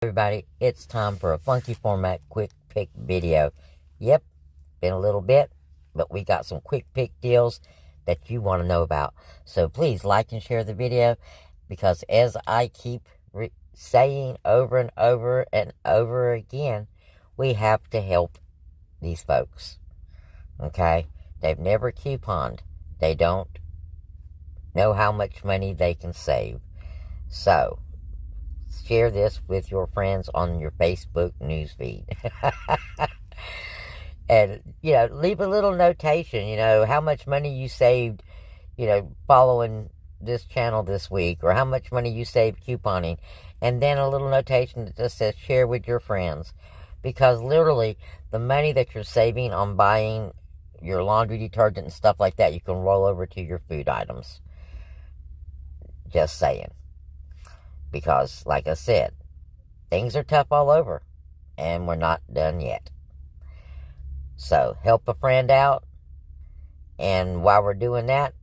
Everybody, it's time for a funky format quick pick video. Yep, been a little bit, but we got some quick pick deals that you want to know about. So please like and share the video, because as I keep saying over and over and over again, we have to help these folks. Okay? They've never couponed. They don't know how much money they can save. So share this with your friends on your Facebook newsfeed. And, leave a little notation, how much money you saved, following this channel this week, or how much money you saved couponing. And then a little notation that just says share with your friends. Because literally, the money that you're saving on buying your laundry detergent and stuff like that, you can roll over to your food items. Just saying. Because, like I said, things are tough all over, and we're not done yet. So, help a friend out, and while we're doing that,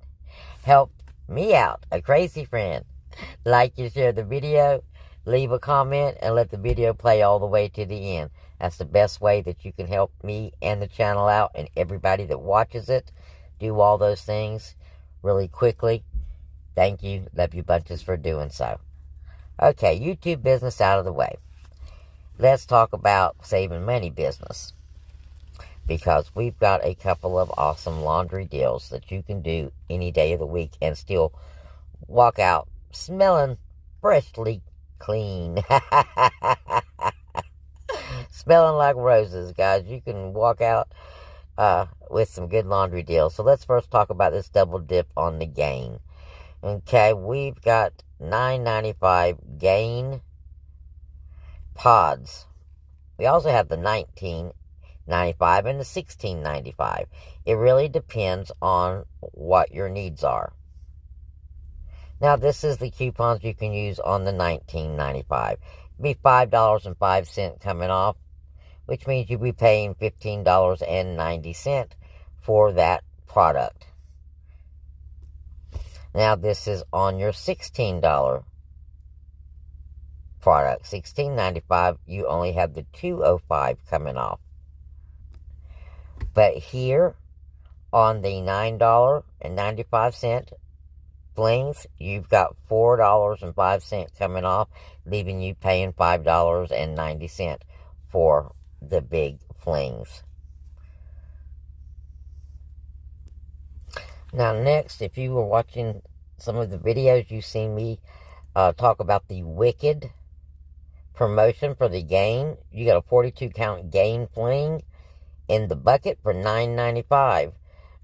help me out, a crazy friend. Like and share the video, leave a comment, and let the video play all the way to the end. That's the best way that you can help me and the channel out, and everybody that watches it. Do all those things really quickly. Thank you. Love you bunches for doing so. Okay, YouTube business out of the way. Let's talk about saving money business. Because we've got a couple of awesome laundry deals that you can do any day of the week and still walk out smelling freshly clean. Smelling like roses, guys. You can walk out with some good laundry deals. So let's first talk about this double dip on the Gain. Okay, we've got $9.95 Gain pods. We also have the $19.95 and the $16.95. It really depends on what your needs are. Now, this is the coupons you can use on the $19.95. It'd be $5.05 coming off, which means you'll be paying $15.90 for that product. Now, this is on your $16 product. $16.95, you only have the $2.05 coming off. But here, on the $9.95 flings, you've got $4.05 coming off, leaving you paying $5.90 for the big flings. Now, next, if you were watching some of the videos, you've seen me talk about the Wicked promotion for the Gain. You got a 42-count Gain fling in the bucket for $9.95.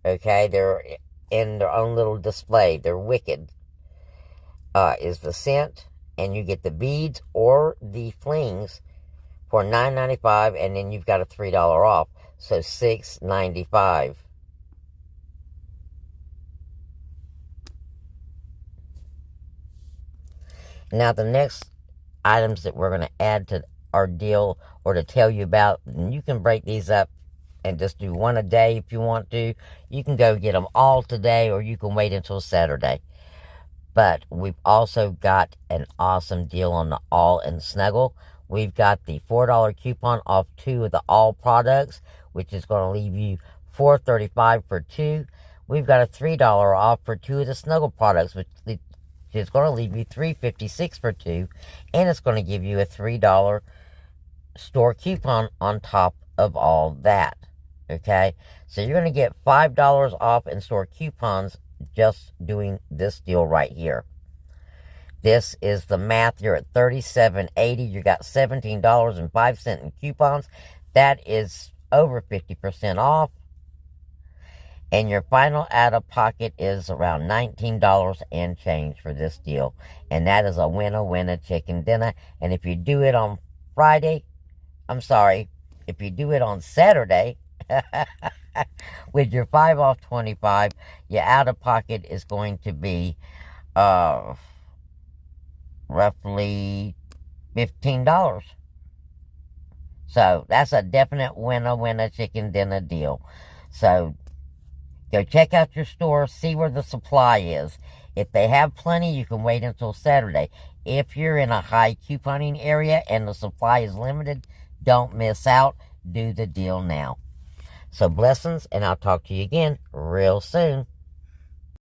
Okay, they're in their own little display. They're Wicked is the scent, and you get the beads or the flings for $9.95, and then you've got a $3 off, so $6.95. Now, the next items that we're going to add to our deal, or to tell you about, and you can break these up and just do one a day if you want to. You can go get them all today, or you can wait until Saturday. But we've also got an awesome deal on the All and Snuggle. We've got the $4 coupon off 2 of the All products, which is going to leave you $4.35 for 2. We've got a $3 off for 2 of the Snuggle products, which is going to leave you $3.56 for 2, and it's going to give you a $3 store coupon on top of all that. Okay, so you're going to get $5 off in store coupons just doing this deal right here. This is the math. You're at $37.80. You got $17.05 in coupons. That is over 50% off. And your final out-of-pocket is around $19 and change for this deal. And that is a winner chicken dinner. And if you do it on if you do it on Saturday, with your 5 off 25, your out-of-pocket is going to be roughly $15. So that's a definite winner chicken dinner deal. So go check out your store, see where the supply is. If they have plenty, you can wait until Saturday. if you're in a high couponing area and the supply is limited, don't miss out. Do the deal now. So blessings, and I'll talk to you again real soon.